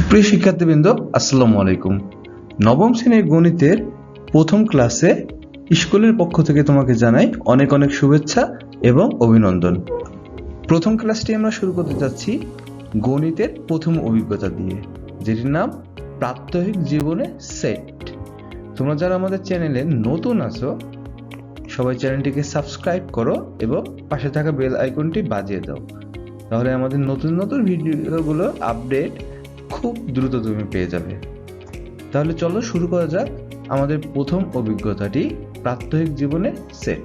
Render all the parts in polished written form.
প্রিয় শিক্ষার্থীবৃন্দ, আসসালামু আলাইকুম। নবম শ্রেণীর গণিতের প্রথম ক্লাসে স্কুলের পক্ষ থেকে তোমাকে জানাই অনেক অনেক শুভেচ্ছা এবং অভিনন্দন। প্রথম ক্লাসটি আমরা শুরু করতে যাচ্ছি গণিতের প্রথম অভিজ্ঞতা দিয়ে, যেটির নাম প্রাত্যহিক জীবনে সেট। তোমরা যারা আমাদের চ্যানেলে নতুন আছো সবাই চ্যানেলটিকে সাবস্ক্রাইব করো এবং পাশে থাকা বেল আইকনটি বাজিয়ে দাও, তাহলে আমাদের নতুন নতুন ভিডিওগুলো আপডেট খুব দ্রুত তুমি পেয়ে যাবে। তাহলে চলো শুরু করা যাক আমাদের প্রথম অভিজ্ঞতাটি প্রাত্যহিক জীবনে সেট।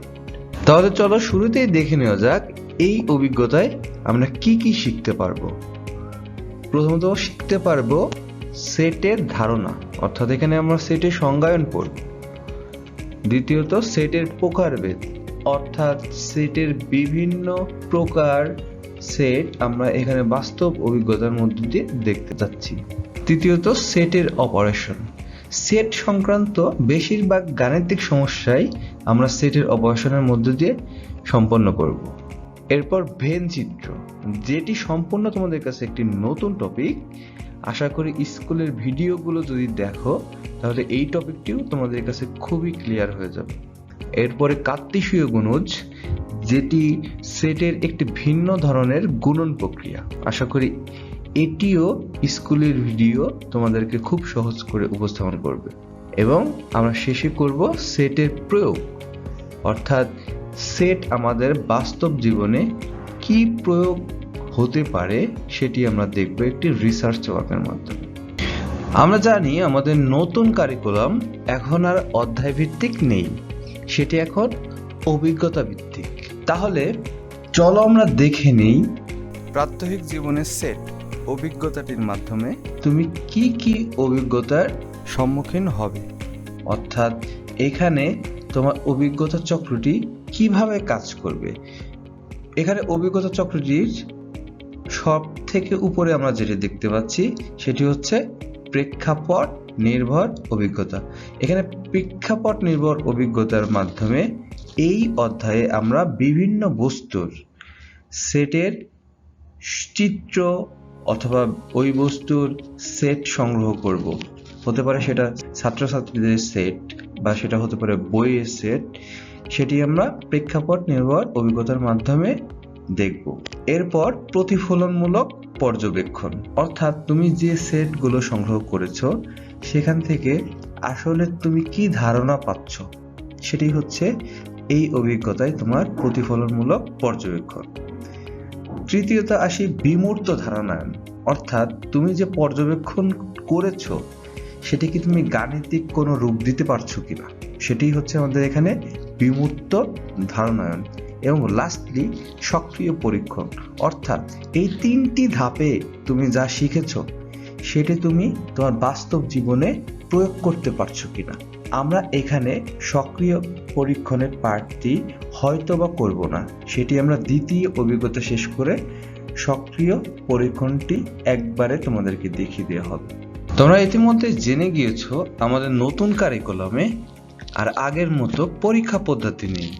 তাহলে চলো শুরুতেই দেখে নেওয়া যাক এই অভিজ্ঞতায় আমরা কি কি শিখতে পারবো। প্রথমত শিখতে পারবো সেটের ধারণা, অর্থাৎ এখানে আমরা সেটের সংজ্ঞায়ন পড়ব। দ্বিতীয়ত সেটের প্রকারভেদ, অর্থাৎ সেটের বিভিন্ন প্রকার সেট আমরা এখানে বাস্তব অভিজ্ঞতার মধ্য দিয়ে দেখতে যাচ্ছি। তৃতীয়ত সেটের অপারেশন, সেট সংক্রান্ত বেশিরভাগ গাণিতিক সমস্যাই আমরা সেটের অপারেশনের মধ্য দিয়ে সম্পন্ন করব। এরপর ভেন চিত্র, যেটি সম্পূর্ণ তোমাদের কাছে একটি নতুন টপিক। আশা করি স্কুলের ভিডিওগুলো যদি দেখো তাহলে এই টপিকটিও তোমাদের কাছে খুবই ক্লিয়ার হয়ে যাবে। এরপরে কার্তেশীয় গুণজ, যেটি সেটের একটি ভিন্ন ধরনের গুণন প্রক্রিয়া। আশা করি এটিও স্কুলের ভিডিও তোমাদেরকে খুব সহজ করে উপস্থাপন করবে। এবং আমরা শেষে করব সেটের প্রয়োগ, অর্থাৎ সেট আমাদের বাস্তব জীবনে কি প্রয়োগ হতে পারে সেটি আমরা দেখব একটি রিসার্চ ওয়ার্কের মাধ্যমে। আমরা জানি আমাদের নতুন কারিকুলাম এখন আর অধ্যায় ভিত্তিক নেই, সেটি এখন অভিজ্ঞতা ভিত্তিক। তাহলে চলো আমরা দেখে নেই প্রাত্যহিক জীবনের সেট অভিজ্ঞতাটির মাধ্যমে তুমি কি কি অভিজ্ঞতার সম্মুখীন হবে, অর্থাৎ এখানে তোমার অভিজ্ঞতা চক্রটি কিভাবে কাজ করবে। এখানে অভিজ্ঞতা চক্রটির সব থেকে উপরে আমরা যেটি দেখতে পাচ্ছি সেটি হচ্ছে প্রেক্ষাপট নির্ভর অভিজ্ঞতা। এখানে প্রেক্ষাপট নির্ভর অভিজ্ঞতার মাধ্যমে এই অধ্যায়ে আমরা বিভিন্ন বস্তুর সেটের চিত্র অথবা ওই বস্তুর সেট সংগ্রহ করব। হতে পারে সেটা ছাত্রছাত্রীদের সেট বা সেটা হতে পারে বইয়ের সেট, সেটি আমরা প্রেক্ষাপট নির্ভর অভিজ্ঞতার মাধ্যমে দেখব। এরপর প্রতিফলনমূলক পর্যবেক্ষণ, অর্থাৎ তুমি যে সেটগুলো সংগ্রহ করেছো সেখান থেকে আসলে তুমি কি ধারণা পাচ্ছ, সেটি হচ্ছে এই অভিজ্ঞতায় তোমার প্রতিফলনমূলক পর্যবেক্ষণ। তৃতীয়ত আসি বিমূর্ত ধারণায়ন, অর্থাৎ তুমি যে পর্যবেক্ষণ করেছো সেটি কি তুমি গাণিতিক কোনো রূপ দিতে পারছো কিনা, সেটি হচ্ছে আমাদের এখানে বিমূর্ত ধারণায়ন। এবং লাস্টলি সক্রিয় পরীক্ষণ, অর্থাৎ এই তিনটি ধাপে তুমি যা শিখেছো সেটি তুমি তোমার বাস্তব জীবনে প্রয়োগ করতে পারছো কিনা। আমরা এখানে সক্রিয় পরীক্ষণের পার্টটি হয়তো বা করব না, সেটি আমরা দ্বিতীয় অভিজ্ঞতা শেষ করে সক্রিয় পরীক্ষণটি একবারে তোমাদেরকে দেখিয়ে দেওয়া হবে। তোমরা ইতিমধ্যে জেনে গিয়েছো আমাদের নতুন কারিকুলামে আর আগের মতো পরীক্ষা পদ্ধতি নেই,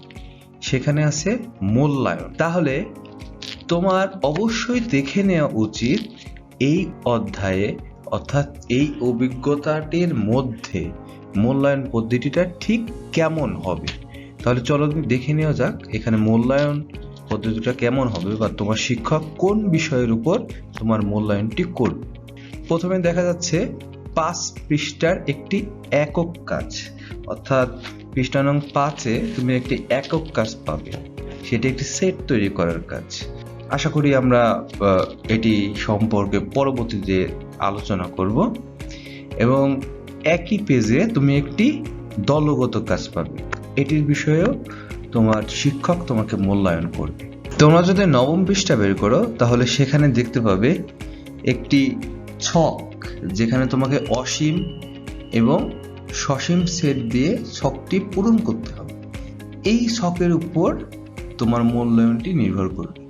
সেখানে আছে মূল্যায়ন। তাহলে তোমার অবশ্যই দেখে নেওয়া উচিত এই অধ্যায়ে, অর্থাৎ এই অভিজ্ঞতাটির মধ্যে মূল্যায়ন পদ্ধতিটা ঠিক কেমন হবে। তাহলে চলো দেখে নেওয়া যাক এখানে মূল্যায়ন পদ্ধতিটা কেমন হবে বা তোমার শিক্ষক কোন বিষয়ের উপর তোমার মূল্যায়নটি করবে। প্রথমে দেখা যাচ্ছে 5 পৃষ্ঠার একটি একক কাজ, অর্থাৎ পৃষ্ঠা নং 5-এ তুমি একটি একক কাজ পাবে, সেটি একটি সেট তৈরি করার কাজ। আশা করি আমরা এটি সম্পর্কে পরবর্তীতে আলোচনা করব। এবং একই পেজে তুমি একটি দলগত কাজ পাবে, এটির বিষয়েও তোমার শিক্ষক তোমাকে মূল্যায়ন করবে। তোমরা যদি নবম পৃষ্ঠা বের করো তাহলে সেখানে দেখতে পাবে একটি ছক, যেখানে তোমাকে অসীম এবং সসীম সেট দিয়ে ছকটি পূরণ করতে হবে। এই ছকের উপর তোমার মূল্যায়নটি নির্ভর করবে,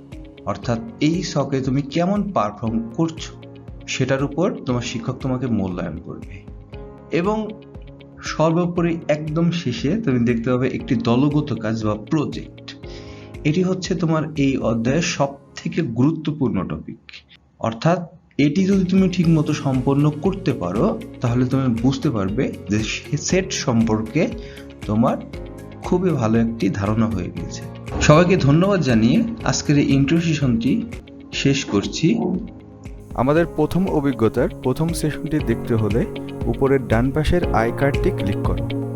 অর্থাৎ এই ছকে তুমি কেমন পারফর্ম করছো সেটার উপর তোমার শিক্ষক তোমাকে মূল্যায়ন করবে। এবং সর্বোপরি একদম শেষে তুমি দেখতে পাবে একটি দলগত কাজ বা প্রজেক্ট। এটি হচ্ছে তোমার এই অধ্যায়ের সব থেকে গুরুত্বপূর্ণ টপিক, অর্থাৎ এটি যদি তুমি ঠিকমতো সম্পন্ন করতে পারো তাহলে তুমি বুঝতে পারবে যে সেট সম্পর্কে তোমার খুবই ভালো একটি ধারণা হয়ে গেছে। সবাইকে ধন্যবাদ জানিয়ে আজকের এই ইন্ট্রো সেশনটি শেষ করছি। আমাদের প্রথম অভিজ্ঞতার প্রথম সেশনটি দেখতে হলে উপরের ডান পাশের আই কার্ডটি ক্লিক করো।